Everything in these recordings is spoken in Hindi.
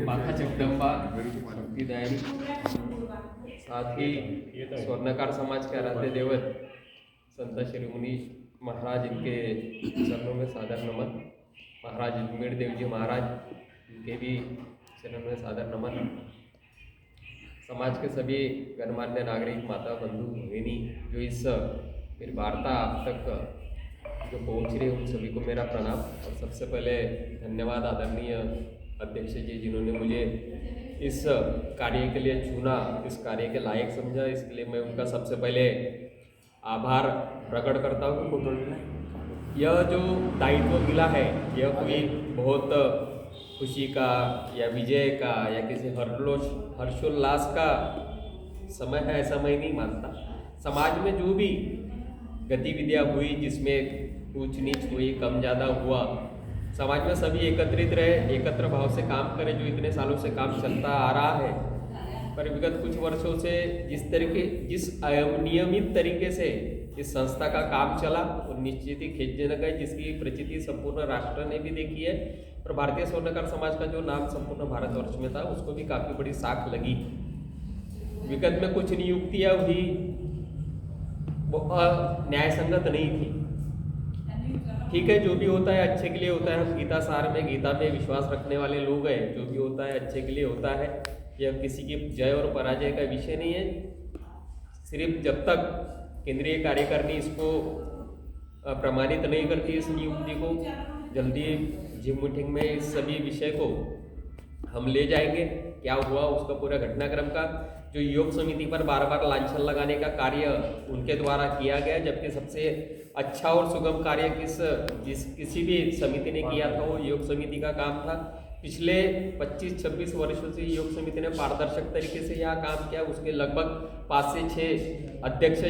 माता जगदंबा शक्तिदायिनी, साथ ही स्वर्णकार समाज के आराध्य देवत संत शिरोमणि महाराज, इनके चरणों में सादर नमन। महाराज अजमेर देव जी महाराज, इनके भी चरणों में सादर नमन। समाज के सभी गणमान्य नागरिक, माता, बंधु, भगिनी जो इस मेरी वार्ता आप तक जो पहुँच रहे, उन सभी को मेरा प्रणाम। और सबसे पहले धन्यवाद आदरणीय अध्यक्ष जी, जिन्होंने मुझे इस कार्य के लिए चुना, इस कार्य के लायक समझा। इसके लिए मैं उनका सबसे पहले आभार प्रकट करता हूँ। यह जो दायित्व मिला है, यह कोई बहुत खुशी का या विजय का या किसी हर्षोल्लास का समय है, ऐसा मैं नहीं मानता। समाज में जो भी गतिविधियाँ हुई, जिसमें ऊंच नीच हुई, कम ज़्यादा हुआ, समाज में सभी एकत्रित रहे, एकत्र भाव से काम करें, जो इतने सालों से काम चलता आ रहा है। पर विगत कुछ वर्षों से जिस अनियमित तरीके से इस संस्था का काम चला, वो निश्चित ही खेदजनक है, जिसकी प्रचिति संपूर्ण राष्ट्र ने भी देखी है। और भारतीय स्वर्णकार समाज का जो नाम संपूर्ण भारतवर्ष में था, उसको भी काफ़ी बड़ी साख लगी। विगत में कुछ नियुक्तियाँ हुई, वो न्याय संगत नहीं थी। ठीक है, जो भी होता है अच्छे के लिए होता है। हम गीता सार में, गीता में विश्वास रखने वाले लोग हैं। जो भी होता है अच्छे के लिए होता है। यह किसी की जय और पराजय का विषय नहीं है। सिर्फ जब तक केंद्रीय कार्यकारिणी इसको प्रमाणित नहीं करती, इस नियुक्ति को, जल्दी जिम मीटिंग में इस सभी विषय को हम ले जाएंगे। क्या हुआ उसका पूरा घटनाक्रम का, जो योग समिति पर बार बार लांछन लगाने का कार्य उनके द्वारा किया गया, जबकि सबसे अच्छा और सुगम कार्य किसी भी समिति ने किया था, वो योग समिति का काम था। पिछले 25-26 वर्षों से योग समिति ने पारदर्शक तरीके से यह काम किया। उसके लगभग 5 से 6 अध्यक्ष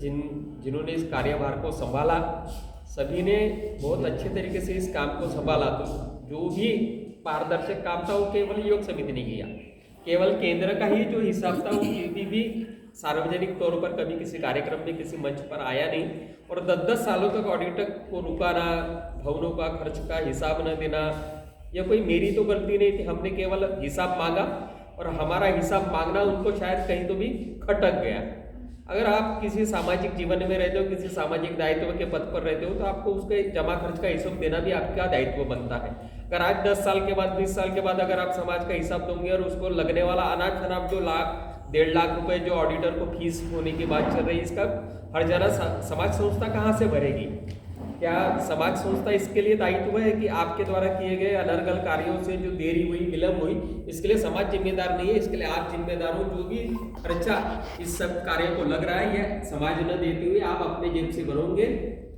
जिन्होंने इस कार्यभार को संभाला, सभी ने बहुत अच्छे तरीके से इस काम को संभाला। तो जो भी पारदर्शक काम था, वो केवल योग समिति ने किया। केवल केंद्र का ही जो हिसाब था, वो भी सार्वजनिक तौर पर कभी किसी कार्यक्रम में, किसी मंच पर आया नहीं। और 10-10 सालों तक ऑडिटर को रुकाना, भवनों का खर्च का हिसाब न देना, यह कोई मेरी तो गलती नहीं थी। हमने केवल हिसाब मांगा, और हमारा हिसाब मांगना उनको शायद कहीं तो भी खटक गया। अगर आप किसी सामाजिक जीवन में रहते हो, किसी सामाजिक दायित्व के पद पर रहते हो, तो आपको उसके जमा खर्च का हिसाब देना भी आपका दायित्व बनता है। अगर आज 10 साल के बाद, 20 साल के बाद अगर आप समाज का हिसाब दोगे, और उसको लगने वाला अनाज शनाब जो 1.5 लाख रुपए जो ऑडिटर को फीस होने की बात चल रही है, इसका हर जना समाज संस्था कहाँ से भरेगी? क्या समाज संस्था इसके लिए दायित्व है कि आपके द्वारा किए गए अनर्गल कार्यों से जो देरी हुई, विलंब हुई, इसके लिए समाज जिम्मेदार नहीं है? इसके लिए आप जिम्मेदार हो। जो भी खर्चा इस सब कार्य को लग रहा है, यह समाज न देते हुए आप अपने जेब से भरोगे,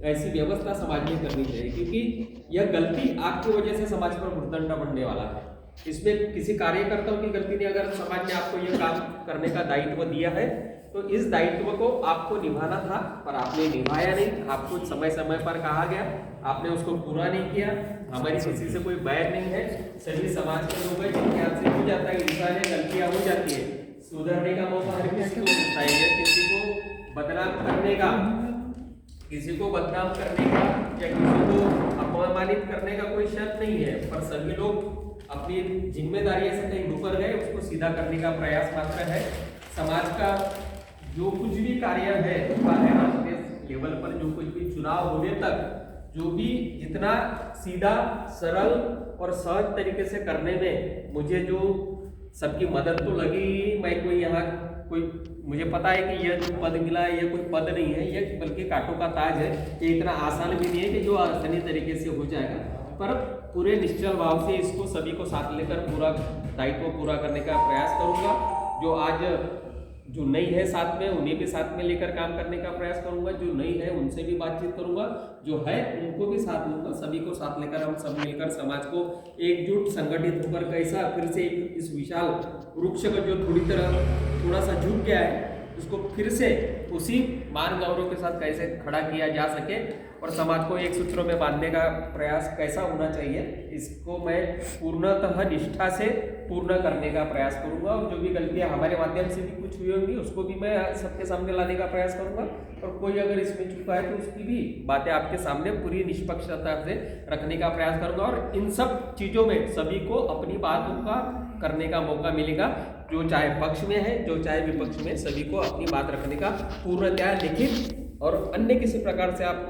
ऐसी व्यवस्था समाज में करनी चाहिए। क्योंकि यह गलती आपकी वजह से समाज पर भुगतना पड़ने वाला है। इसमें किसी कार्यकर्ताओं की गलती नहीं। अगर समाज ने आपको यह काम करने का दायित्व दिया है, तो इस दायित्व को आपको निभाना था, पर आपने निभाया नहीं। आपको समय समय पर कहा गया, आपने उसको पूरा नहीं किया। हमारी किसी से कोई बैर नहीं है, सभी समाज के लोग हैं, जिनके हाथ से हो जाता है, इंसान है, गलतियां हो जाती है। सुधरने का मौका हर किसी को मिलता है। किसी को बदनाम करने का, किसी को बदनाम करने का या किसी को अपमानित करने का कोई शर्त नहीं है, पर सभी लोग अपनी जिम्मेदारियों से कहीं मुकर गए, उसको सीधा करने का प्रयास मात्र है। समाज का जो कुछ भी कार्य है, राष्ट्रीय लेवल पर जो कुछ भी चुनाव होने तक, जो भी जितना सीधा, सरल और सहज तरीके से करने में मुझे जो सबकी मदद तो लगी। मैं कोई यहाँ मुझे पता है कि यह जो पद मिला है, यह कोई पद नहीं है, यह बल्कि कांटों का ताज है। ये इतना आसान भी नहीं है कि जो आसानी तरीके से हो जाएगा, पर पूरे निश्चल भाव से इसको सभी को साथ लेकर पूरा दायित्व पूरा करने का प्रयास करूंगा। जो आज जो नई है साथ में, उन्हें भी साथ में लेकर काम करने का प्रयास करूंगा। जो नई है उनसे भी बातचीत करूंगा, जो है उनको भी साथ लूंगा। सभी को साथ लेकर हम सब मिलकर समाज को एकजुट, संगठित होकर कैसा फिर से इस विशाल वृक्ष को जो थोड़ा सा झुक गया है, उसको फिर से उसी मान गौरव के साथ कैसे खड़ा किया जा सके। और समाज को एक सूत्रों में बांधने का प्रयास कैसा होना चाहिए, इसको मैं पूर्णतः निष्ठा से पूर्ण करने का प्रयास करूंगा। और जो भी गलतियां हमारे माध्यम से भी कुछ हुई होंगी उसको भी मैं सबके सामने लाने का प्रयास करूंगा, और कोई अगर इसमें चूका है तो उसकी भी बातें आपके सामने पूरी निष्पक्षता से रखने का प्रयास करूंगा। और इन सब चीज़ों में सभी को अपनी बातों का करने का मौका मिलेगा, जो चाहे पक्ष में है जो चाहे विपक्ष में, सभी को अपनी बात रखने का पूर्णतया लिखित और अन्य किसी प्रकार से आप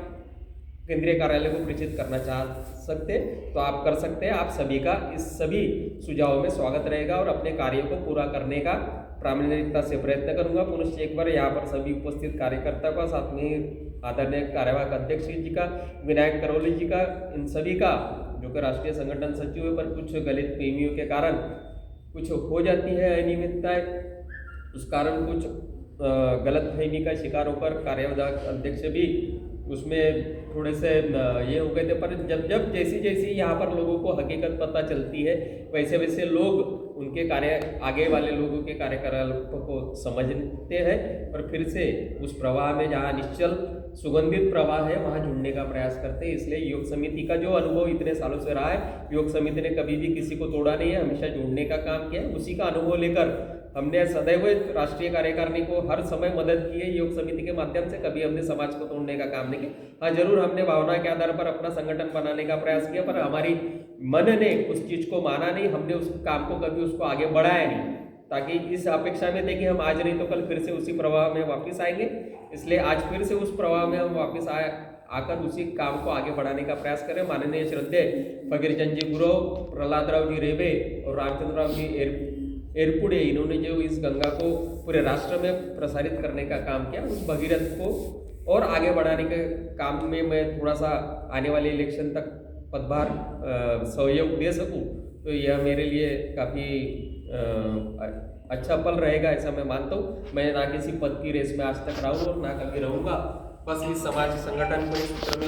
केंद्रीय कार्यालय को प्रेषित करना चाह सकते तो आप कर सकते हैं। आप सभी का इस सभी सुझावों में स्वागत रहेगा और अपने कार्यों को पूरा करने का प्रामाणिकता से प्रयत्न करूंगा। पुनः एक बार यहाँ पर सभी उपस्थित कार्यकर्ता का, साथ में आदरणीय कार्यवाहक अध्यक्ष जी का, विनायक करौली जी का, इन सभी का जो कि राष्ट्रीय संगठन सचिव है, पर कुछ गलत फहमियों के कारण कुछ हो जाती है अनियमितताएं, उस कारण कुछ गलत फहमी का शिकार होकर कार्यवाहक अध्यक्ष भी उसमें थोड़े से ये हो गए थे। पर जब जैसी जैसी यहाँ पर लोगों को हकीकत पता चलती है वैसे वैसे लोग उनके कार्य, आगे वाले लोगों के कार्यकलापों को समझते हैं और फिर से उस प्रवाह में, जहाँ निश्चल सुगंधित प्रवाह है, वहाँ जुड़ने का प्रयास करते हैं। इसलिए योग समिति का जो अनुभव इतने सालों से रहा है, योग समिति ने कभी भी किसी को तोड़ा नहीं है, हमेशा जोड़ने का काम किया है। उसी का अनुभव लेकर हमने सदैव राष्ट्रीय कार्यकारिणी को हर समय मदद की है योग समिति के माध्यम से, कभी हमने समाज को तोड़ने का काम नहीं किया। हाँ, जरूर हमने भावना के आधार पर अपना संगठन बनाने का प्रयास किया, पर हमारी मन ने उस चीज को माना नहीं, हमने उस काम को कभी उसको आगे बढ़ाया नहीं, ताकि इस अपेक्षा में थे कि हम आज नहीं तो कल फिर से उसी प्रवाह में वापस आएंगे। इसलिए आज फिर से उस प्रवाह में हम वापस आकर उसी काम को आगे बढ़ाने का प्रयास करें। माननीय श्रद्धेय फकीरचंद जी गुरव, प्रहलाद राव जी रेबे और रामचंद्र राव जी एरपुड़े, इन्होंने जो इस गंगा को पूरे राष्ट्र में प्रसारित करने का काम किया, उस भगीरथ को और आगे बढ़ाने के काम में मैं थोड़ा सा आने वाले इलेक्शन तक पदभार सहयोग दे सकूं, तो यह मेरे लिए काफ़ी अच्छा पल रहेगा, ऐसा मैं मानता हूँ। मैं ना किसी पद की रेस में आज तक रहा हूँ और ना कभी रहूँगा। बस इस समाज संगठन को इस सूत्र में